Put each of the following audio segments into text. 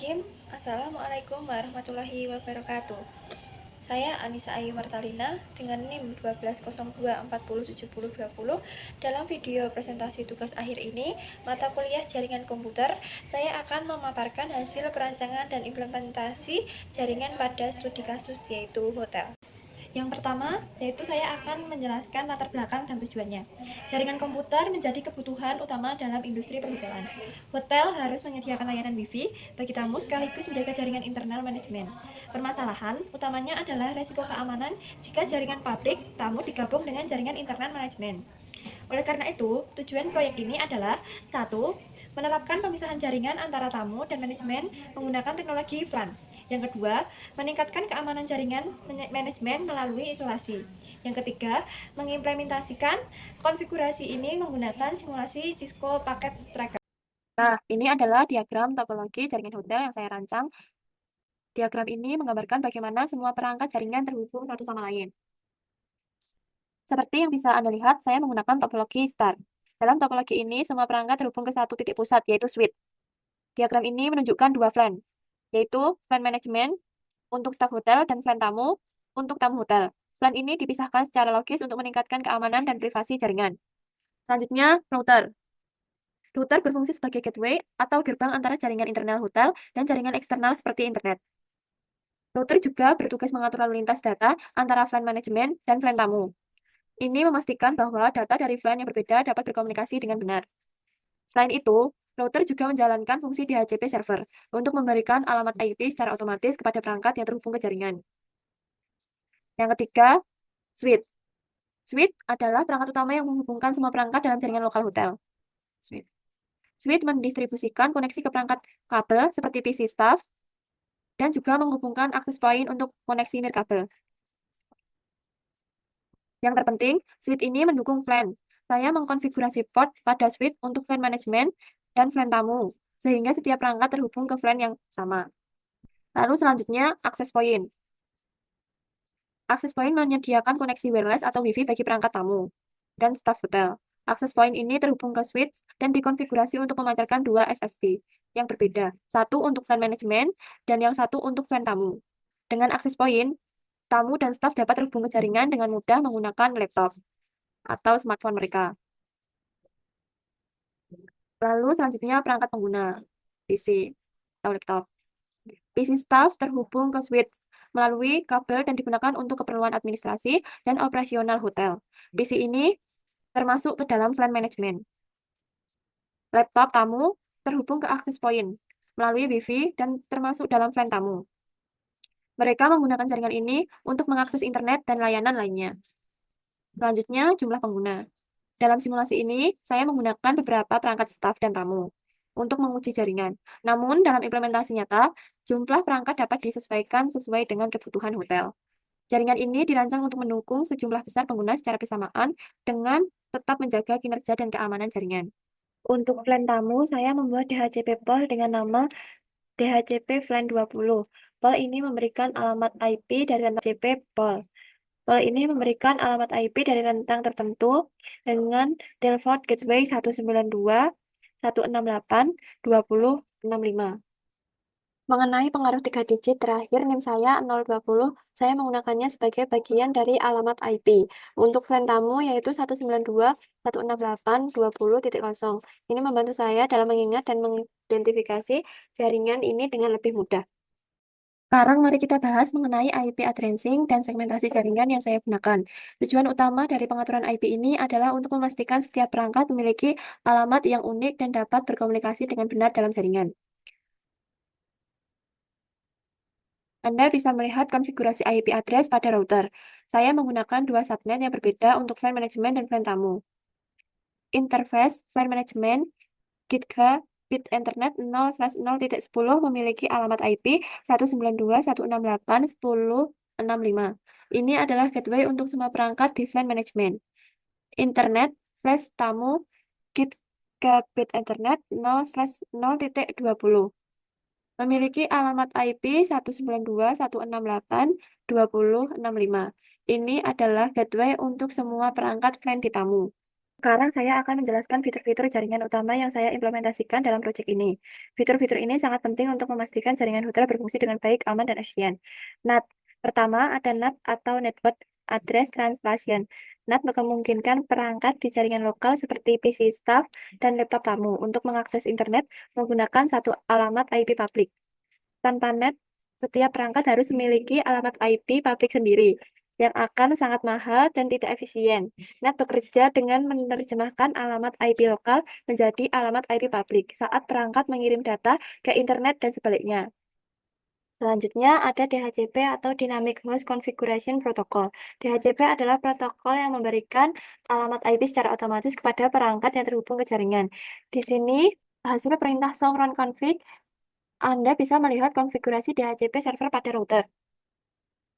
Bismillahirrahmanirrahim. Assalamualaikum warahmatullahi wabarakatuh. Saya Anissa Ayu Martalina dengan NIM 1202407020. Dalam video presentasi tugas akhir ini, mata kuliah jaringan komputer, saya akan memaparkan hasil perancangan dan implementasi jaringan pada studi kasus yaitu hotel. Yang pertama, yaitu saya akan menjelaskan latar belakang dan tujuannya. Jaringan komputer menjadi kebutuhan utama dalam industri perhotelan. Hotel harus menyediakan layanan Wi-Fi bagi tamu sekaligus menjaga jaringan internal manajemen. Permasalahan utamanya adalah resiko keamanan jika jaringan publik tamu digabung dengan jaringan internal manajemen. Oleh karena itu, tujuan proyek ini adalah 1. Menerapkan pemisahan jaringan antara tamu dan manajemen menggunakan teknologi VLAN. Yang kedua, meningkatkan keamanan jaringan manajemen melalui isolasi. Yang ketiga, mengimplementasikan konfigurasi ini menggunakan simulasi Cisco Packet Tracker. Nah, ini adalah diagram topologi jaringan hotel yang saya rancang. Diagram ini menggambarkan bagaimana semua perangkat jaringan terhubung satu sama lain. Seperti yang bisa Anda lihat, saya menggunakan topologi star. Dalam topologi ini, semua perangkat terhubung ke satu titik pusat, yaitu switch. Diagram ini menunjukkan dua VLAN, yaitu VLAN manajemen untuk staf hotel dan VLAN tamu untuk tamu hotel. VLAN ini dipisahkan secara logis untuk meningkatkan keamanan dan privasi jaringan. Selanjutnya, router. Router berfungsi sebagai gateway atau gerbang antara jaringan internal hotel dan jaringan eksternal seperti internet. Router juga bertugas mengatur lalu lintas data antara VLAN manajemen dan VLAN tamu. Ini memastikan bahwa data dari VLAN yang berbeda dapat berkomunikasi dengan benar. Selain itu, router juga menjalankan fungsi DHCP server untuk memberikan alamat IP secara otomatis kepada perangkat yang terhubung ke jaringan. Yang ketiga, switch. Switch adalah perangkat utama yang menghubungkan semua perangkat dalam jaringan lokal hotel. Switch. Switch mendistribusikan koneksi ke perangkat kabel seperti PC staff dan juga menghubungkan akses point untuk koneksi nirkabel. Yang terpenting, switch ini mendukung VLAN. Saya mengkonfigurasi port pada switch untuk VLAN manajemen dan VLAN tamu, sehingga setiap perangkat terhubung ke VLAN yang sama. Lalu selanjutnya, akses point. Akses point menyediakan koneksi wireless atau Wi-Fi bagi perangkat tamu dan staf hotel. Akses point ini terhubung ke switch dan dikonfigurasi untuk memancarkan dua SSD yang berbeda, satu untuk VLAN manajemen dan yang satu untuk VLAN tamu. Dengan akses point, tamu dan staf dapat terhubung ke jaringan dengan mudah menggunakan laptop atau smartphone mereka. Lalu selanjutnya perangkat pengguna, PC atau laptop. PC staff terhubung ke switch melalui kabel dan digunakan untuk keperluan administrasi dan operasional hotel. PC ini termasuk ke dalam VLAN manajemen. Laptop tamu terhubung ke akses point melalui Wi-Fi dan termasuk dalam VLAN tamu. Mereka menggunakan jaringan ini untuk mengakses internet dan layanan lainnya. Selanjutnya, jumlah pengguna. Dalam simulasi ini, saya menggunakan beberapa perangkat staf dan tamu untuk menguji jaringan. Namun, dalam implementasi nyata, jumlah perangkat dapat disesuaikan sesuai dengan kebutuhan hotel. Jaringan ini dirancang untuk mendukung sejumlah besar pengguna secara bersamaan dengan tetap menjaga kinerja dan keamanan jaringan. Untuk VLAN tamu, saya membuat DHCP POL dengan nama DHCP VLAN 20. POL ini memberikan alamat IP dari rentang DHCP POL. POL ini memberikan alamat IP dari rentang tertentu dengan default gateway 192.168.20.65. Mengenai pengaruh 3 digit terakhir NIM saya 020, saya menggunakannya sebagai bagian dari alamat IP. Untuk VLAN tamu yaitu 192.168.20.0. Ini membantu saya dalam mengingat dan mengidentifikasi jaringan ini dengan lebih mudah. Sekarang mari kita bahas mengenai IP addressing dan segmentasi jaringan yang saya gunakan. Tujuan utama dari pengaturan IP ini adalah untuk memastikan setiap perangkat memiliki alamat yang unik dan dapat berkomunikasi dengan benar dalam jaringan. Anda bisa melihat konfigurasi IP address pada router. Saya menggunakan dua subnet yang berbeda untuk VLAN manajemen dan VLAN tamu. Interface VLAN manajemen Gigabit Ethernet 0/0.10 memiliki alamat IP 192.168.10.65. Ini adalah gateway untuk semua perangkat di VLAN manajemen. Internet flash tamu Gigabit Ethernet 0/0.20 memiliki alamat IP 192.168.20.65. Ini adalah gateway untuk semua perangkat VLAN di tamu. Sekarang saya akan menjelaskan fitur-fitur jaringan utama yang saya implementasikan dalam proyek ini. Fitur-fitur ini sangat penting untuk memastikan jaringan hotel berfungsi dengan baik, aman, dan efisien. NAT. Pertama, ada NAT atau Network Address Translation. NAT memungkinkan perangkat di jaringan lokal seperti PC staff dan laptop tamu untuk mengakses internet menggunakan satu alamat IP publik. Tanpa NAT, setiap perangkat harus memiliki alamat IP publik sendiri, yang akan sangat mahal dan tidak efisien. NAT bekerja dengan menerjemahkan alamat IP lokal menjadi alamat IP publik saat perangkat mengirim data ke internet dan sebaliknya. Selanjutnya ada DHCP atau Dynamic Host Configuration Protocol. DHCP adalah protokol yang memberikan alamat IP secara otomatis kepada perangkat yang terhubung ke jaringan. Di sini, hasil perintah show run config, Anda bisa melihat konfigurasi DHCP server pada router.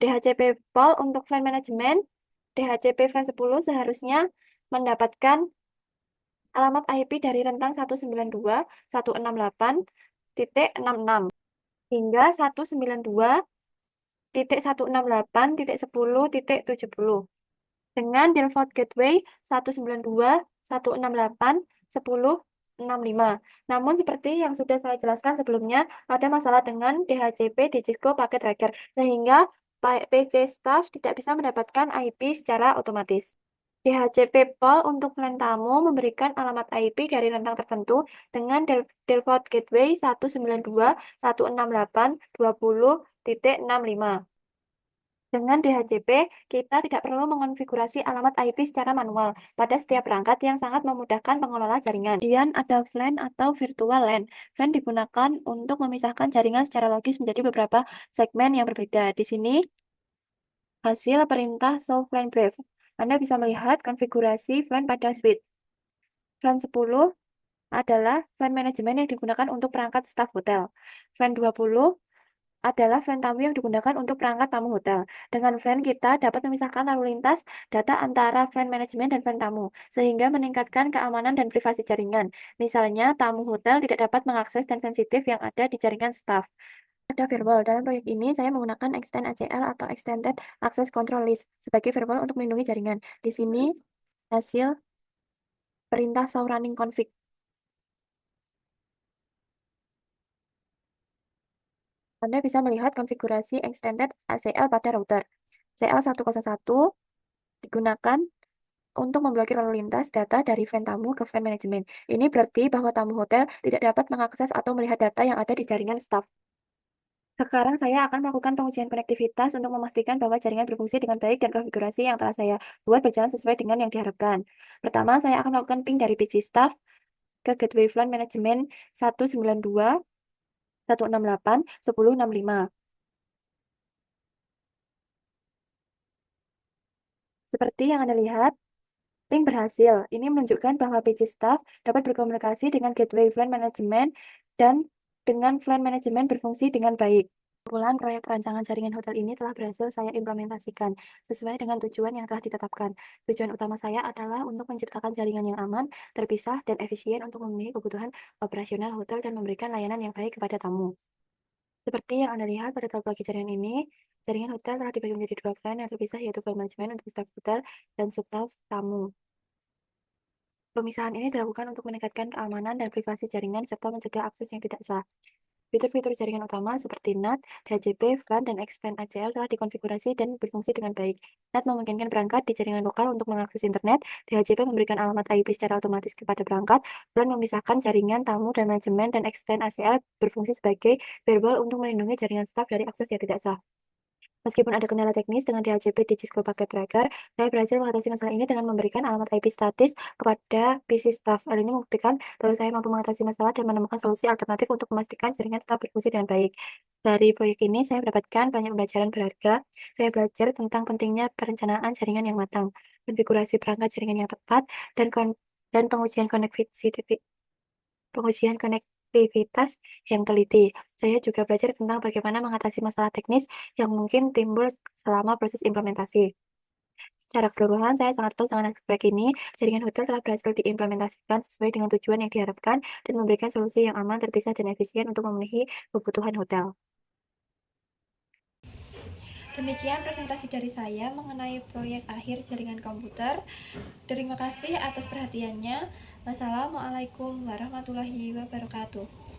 DHCP POL untuk file management, DHCP file 10 seharusnya mendapatkan alamat IP dari rentang 192.168.66 hingga 192.168.10.70 dengan default gateway 192.168.10.65. Namun seperti yang sudah saya jelaskan sebelumnya, ada masalah dengan DHCP di Cisco Packet Tracker, sehingga PC staff tidak bisa mendapatkan IP secara otomatis. DHCP POL untuk LAN tamu memberikan alamat IP dari rentang tertentu dengan default gateway 192.168.20.65. Dengan DHCP, kita tidak perlu mengonfigurasi alamat IP secara manual pada setiap perangkat yang sangat memudahkan pengelola jaringan. Kemudian ada VLAN atau Virtual LAN. VLAN digunakan untuk memisahkan jaringan secara logis menjadi beberapa segmen yang berbeda. Di sini, hasil perintah show VLAN brief. Anda bisa melihat konfigurasi VLAN pada switch. VLAN 10 adalah VLAN manajemen yang digunakan untuk perangkat staf hotel. VLAN 20 adalah VLAN tamu yang digunakan untuk perangkat tamu hotel. Dengan VLAN kita dapat memisahkan lalu lintas data antara VLAN manajemen dan VLAN tamu, sehingga meningkatkan keamanan dan privasi jaringan. Misalnya, tamu hotel tidak dapat mengakses dan sensitif yang ada di jaringan staf. Ada firewall. Dalam proyek ini, saya menggunakan Extend ACL atau Extended Access Control List sebagai firewall untuk melindungi jaringan. Di sini, hasil perintah show running config. Anda bisa melihat konfigurasi Extended ACL pada router. CL101 digunakan untuk memblokir lalu lintas data dari VLAN tamu ke VLAN manajemen. Ini berarti bahwa tamu hotel tidak dapat mengakses atau melihat data yang ada di jaringan staf. Sekarang saya akan melakukan pengujian konektivitas untuk memastikan bahwa jaringan berfungsi dengan baik dan konfigurasi yang telah saya buat berjalan sesuai dengan yang diharapkan. Pertama, saya akan melakukan ping dari PC staff ke gateway VLAN manajemen 192.168.10.65. Seperti yang Anda lihat, ping berhasil. Ini menunjukkan bahwa PC staff dapat berkomunikasi dengan gateway VLAN manajemen dan dengan VLAN manajemen berfungsi dengan baik. Kesimpulan proyek rancangan jaringan hotel ini telah berhasil saya implementasikan sesuai dengan tujuan yang telah ditetapkan. Tujuan utama saya adalah untuk menciptakan jaringan yang aman, terpisah, dan efisien untuk memenuhi kebutuhan operasional hotel dan memberikan layanan yang baik kepada tamu. Seperti yang Anda lihat pada topologi jaringan ini, jaringan hotel telah dibagi menjadi dua VLAN yang terpisah, yaitu VLAN manajemen untuk staf hotel dan staf tamu. Pemisahan ini dilakukan untuk meningkatkan keamanan dan privasi jaringan serta mencegah akses yang tidak sah. Fitur-fitur jaringan utama seperti NAT, DHCP, VLAN, dan Extend ACL telah dikonfigurasi dan berfungsi dengan baik. NAT memungkinkan perangkat di jaringan lokal untuk mengakses internet, DHCP memberikan alamat IP secara otomatis kepada perangkat, VLAN memisahkan jaringan tamu dan manajemen, dan Extend ACL berfungsi sebagai firewall untuk melindungi jaringan staf dari akses yang tidak sah. Meskipun ada kendala teknis dengan DHCP di Cisco Packet Tracker, saya berhasil mengatasi masalah ini dengan memberikan alamat IP statis kepada PC staff. Hal ini membuktikan bahwa saya mampu mengatasi masalah dan menemukan solusi alternatif untuk memastikan jaringan tetap berfungsi dengan baik. Dari proyek ini, saya mendapatkan banyak pembelajaran berharga. Saya belajar tentang pentingnya perencanaan jaringan yang matang, konfigurasi perangkat jaringan yang tepat, dan pengujian konektivitas yang teliti. Saya juga belajar tentang bagaimana mengatasi masalah teknis yang mungkin timbul selama proses implementasi. Secara keseluruhan, saya sangat puas dengan hasil proyek ini. Jaringan hotel telah berhasil diimplementasikan sesuai dengan tujuan yang diharapkan dan memberikan solusi yang aman, terpisah, dan efisien untuk memenuhi kebutuhan hotel. Demikian presentasi dari saya mengenai proyek akhir jaringan komputer. Terima kasih atas perhatiannya. Wassalamualaikum warahmatullahi wabarakatuh.